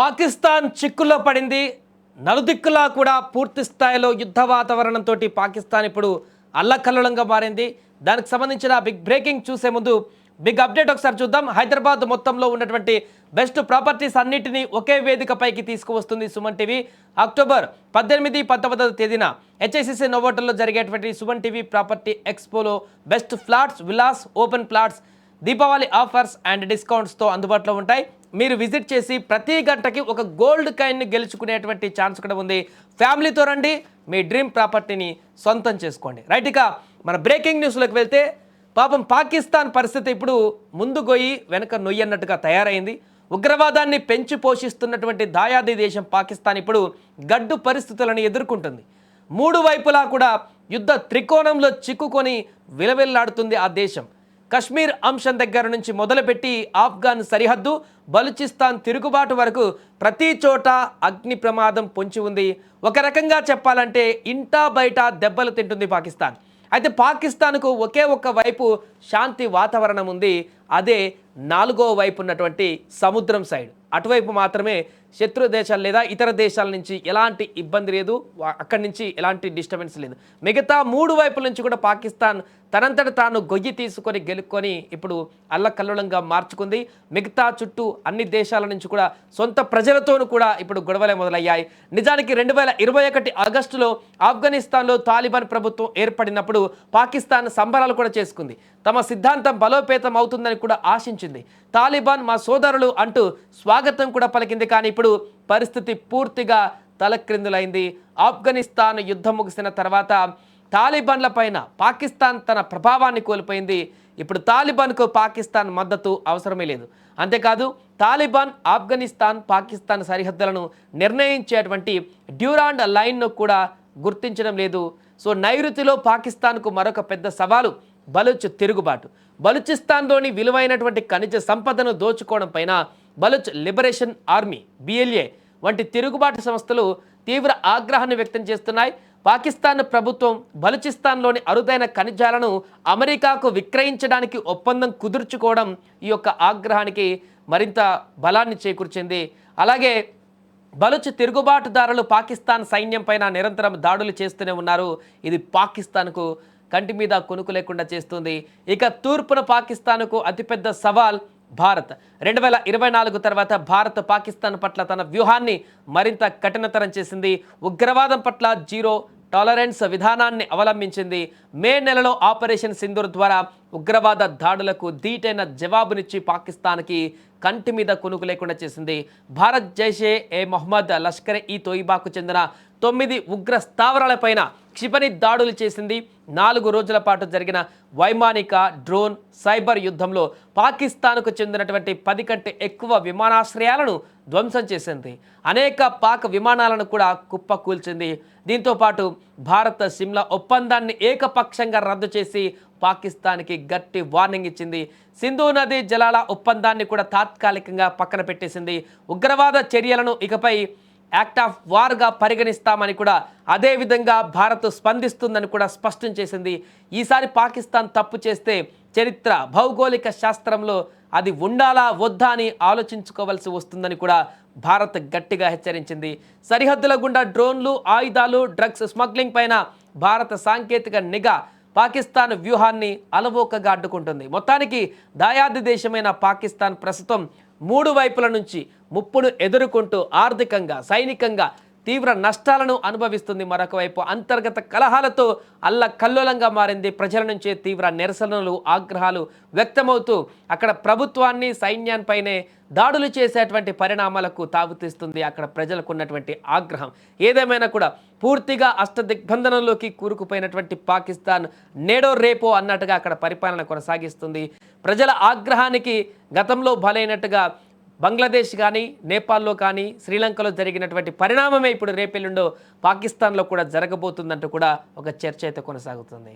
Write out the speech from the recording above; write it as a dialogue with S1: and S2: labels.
S1: పాకిస్తాన్ చిక్కుల్లో పడింది. నలుదిక్కులా కూడా పూర్తి స్థాయిలో యుద్ధ వాతావరణంతో పాకిస్తాన్ ఇప్పుడు అల్లకల్లోలంగా మారింది. దానికి సంబంధించిన బిగ్ బ్రేకింగ్ చూసే ముందు బిగ్ అప్డేట్ ఒకసారి చూద్దాం. హైదరాబాద్ మొత్తంలో ఉన్నటువంటి బెస్ట్ ప్రాపర్టీస్ అన్నిటినీ ఒకే వేదికపైకి తీసుకువస్తుంది సుమన్ టీవీ. అక్టోబర్ 18, 19వ తేదీన హెచ్ఐసిసి నోవోటల్లో జరిగేటువంటి సుమన్ టీవీ ప్రాపర్టీ ఎక్స్పోలో best flats, villas, open plots Deepavali offers and డిస్కౌంట్స్తో అందుబాటులో ఉంటాయి. మీరు విజిట్ చేసి ప్రతి గంటకి ఒక గోల్డ్ కాయిన్ని గెలుచుకునేటువంటి ఛాన్స్ కూడా ఉంది. ఫ్యామిలీతో రండి, మీ డ్రీమ్ ప్రాపర్టీని సొంతం చేసుకోండి. రైట్, ఇక మన బ్రేకింగ్ న్యూస్లోకి వెళ్తే పాపం పాకిస్తాన్ పరిస్థితి ఇప్పుడు ముందు గొయ్యి వెనక నొయ్యి అన్నట్టుగా తయారైంది. ఉగ్రవాదాన్ని పెంచి పోషిస్తున్నటువంటి దాయాది దేశం పాకిస్తాన్ ఇప్పుడు గడ్డు పరిస్థితులను ఎదుర్కొంటుంది. మూడు వైపులా కూడా యుద్ధ త్రికోణంలో చిక్కుకొని విలవిల్లాడుతుంది ఆ దేశం. కశ్మీర్ అంశం దగ్గర నుంచి మొదలుపెట్టి ఆఫ్ఘన్ సరిహద్దు, బలూచిస్తాన్ తిరుగుబాటు వరకు ప్రతి చోట అగ్ని ప్రమాదం పొంచి ఉంది. ఒక రకంగా చెప్పాలంటే ఇంటా బయట దెబ్బలు తింటుంది పాకిస్తాన్. అయితే పాకిస్తాన్కు ఒకే ఒక్క వైపు శాంతి వాతావరణం ఉంది. అదే నాలుగో వైపు ఉన్నటువంటి సముద్రం సైడ్. అటువైపు మాత్రమే శత్రు దేశాలు లేదా ఇతర దేశాల నుంచి ఎలాంటి ఇబ్బంది లేదు, అక్కడి నుంచి ఎలాంటి డిస్టర్బెన్స్ లేదు. మిగతా మూడు వైపుల నుంచి కూడా పాకిస్తాన్ తనంతట తాను గొయ్యి తీసుకొని గెలుక్కొని ఇప్పుడు అల్లకల్లోలంగా మార్చుకుంది. మిగతా చుట్టూ అన్ని దేశాల నుంచి కూడా సొంత ప్రజలతోనూ కూడా ఇప్పుడు గొడవలే మొదలయ్యాయి. నిజానికి 2021 ఆగస్టులో ఆఫ్ఘనిస్తాన్లో తాలిబాన్ ప్రభుత్వం ఏర్పడినప్పుడు పాకిస్తాన్ సంబరాలు కూడా చేసుకుంది. తమ సిద్ధాంతం బలోపేతం అవుతుందని కూడా ఆశించింది. తాలిబాన్ మా సోదరులు అంటూ స్వాగతం కూడా పలికింది. కానీ ఇప్పుడు పరిస్థితి పూర్తిగా తలక్రిందులైంది. ఆఫ్ఘనిస్తాన్ యుద్ధం ముగిసిన తర్వాత తాలిబాన్ల పైన పాకిస్తాన్ తన ప్రభావాన్ని కోల్పోయింది. ఇప్పుడు తాలిబాన్కు పాకిస్తాన్ మద్దతు అవసరమే లేదు. అంతేకాదు తాలిబాన్ ఆఫ్ఘనిస్తాన్, పాకిస్తాన్ సరిహద్దులను నిర్ణయించేటువంటి డ్యూరాండ్ లైన్ను కూడా గుర్తించడం లేదు. సో నైరుతిలో పాకిస్తాన్కు మరొక పెద్ద సవాలు బలూచ్ తిరుగుబాటు. బలూచిస్తాన్లోని విలువైనటువంటి ఖనిజ సంపదను దోచుకోవడం పైన బలూచ్ లిబరేషన్ ఆర్మీ BLA వంటి తిరుగుబాటు సంస్థలు తీవ్ర ఆగ్రహాన్ని వ్యక్తం చేస్తున్నాయి. పాకిస్తాన్ ప్రభుత్వం బలూచిస్తాన్లోని అరుదైన ఖనిజాలను అమెరికాకు విక్రయించడానికి ఒప్పందం కుదుర్చుకోవడం ఈ యొక్క ఆగ్రహానికి మరింత బలాన్ని చేకూర్చింది. అలాగే బలూచ్ తిరుగుబాటుదారులు పాకిస్తాన్ సైన్యం పైన నిరంతరం దాడులు చేస్తూనే ఉన్నారు. ఇది పాకిస్తాన్కు కంటి మీద కొనుకు లేకుండా చేస్తుంది. ఇక తూర్పున పాకిస్తాన్కు అతిపెద్ద సవాల్ భారత్. 2024 తర్వాత భారత్ పాకిస్తాన్ పట్ల తన వ్యూహాన్ని మరింత కఠినతరం చేసింది. ఉగ్రవాదం పట్ల జీరో టాలరెన్స్ విధానాన్ని అవలంబించింది. మే నెలలో ఆపరేషన్ సింధూర్ ద్వారా ఉగ్రవాద దాడులకు ధీటైన జవాబునిచ్చి పాకిస్తాన్కి కంటి మీద కొనుకు లేకుండా చేసింది. భారత్ జైషే ఏ మొహమ్మద్, లష్కర్-ఇ తోయిబాకు చెందిన 9 ఉగ్ర స్థావరాలపైన క్షిపణి దాడులు చేసింది. 4 రోజుల పాటు జరిగిన వైమానిక, డ్రోన్, సైబర్ యుద్ధంలో పాకిస్తాన్కు చెందినటువంటి 10 కంటే ఎక్కువ విమానాశ్రయాలను ధ్వంసం చేసింది. అనేక పాక్ విమానాలను కూడా కుప్పకూల్చింది. దీంతో పాటు భారత్ సిమ్లా ఒప్పందాన్ని ఏకపక్షంగా రద్దు చేసి పాకిస్తాన్కి గట్టి వార్నింగ్ ఇచ్చింది. సింధు నది జలాల ఒప్పందాన్ని కూడా తాత్కాలికంగా పక్కన పెట్టేసింది. ఉగ్రవాద చర్యలను ఇకపై యాక్ట్ ఆఫ్ వార్గా పరిగణిస్తామని కూడా అదేవిధంగా భారత్ స్పందిస్తుందని కూడా స్పష్టం చేసింది. ఈసారి పాకిస్తాన్ తప్పు చేస్తే చరిత్ర, భౌగోళిక శాస్త్రంలో అది ఉండాలా వద్దా అని ఆలోచించుకోవాల్సి వస్తుందని కూడా భారత్ గట్టిగా హెచ్చరించింది. సరిహద్దుల గుండా డ్రోన్లు, ఆయుధాలు, డ్రగ్స్ స్మగ్లింగ్ పైన భారత సాంకేతిక నిఘా పాకిస్తాన్ వ్యూహాన్ని అలవోకగా అడ్డుకుంటుంది. మొత్తానికి దాయాది దేశమైన పాకిస్తాన్ ప్రస్తుతం మూడు వైపుల నుంచి ముప్పును ఎదుర్కొంటూ ఆర్థికంగా, సైనికంగా తీవ్ర నష్టాలను అనుభవిస్తుంది. మరొక వైపు అంతర్గత కలహాలతో అల్లకల్లోలంగా మారింది. ప్రజల నుంచే తీవ్ర నిరసనలు, ఆగ్రహాలు వ్యక్తమవుతూ అక్కడ ప్రభుత్వాన్ని, సైన్యాన్పైనే దాడులు చేసేటువంటి పరిణామాలకు తావుతీస్తుంది అక్కడ ప్రజలకు ఉన్నటువంటి ఆగ్రహం. ఏదేమైనా కూడా పూర్తిగా అష్టదిగ్బంధనంలోకి కూరుకుపోయినటువంటి పాకిస్తాన్ నేడో రేపో అన్నట్టుగా అక్కడ పరిపాలన కొనసాగిస్తుంది. ప్రజల ఆగ్రహానికి గతంలో బలైనట్టుగా బంగ్లాదేశ్ కానీ, నేపాల్లో కానీ, శ్రీలంకలో జరిగినటువంటి పరిణామమే ఇప్పుడు రేపెల్లుండో పాకిస్తాన్లో కూడా జరగబోతుందంటూ కూడా ఒక చర్చ అయితే కొనసాగుతుంది.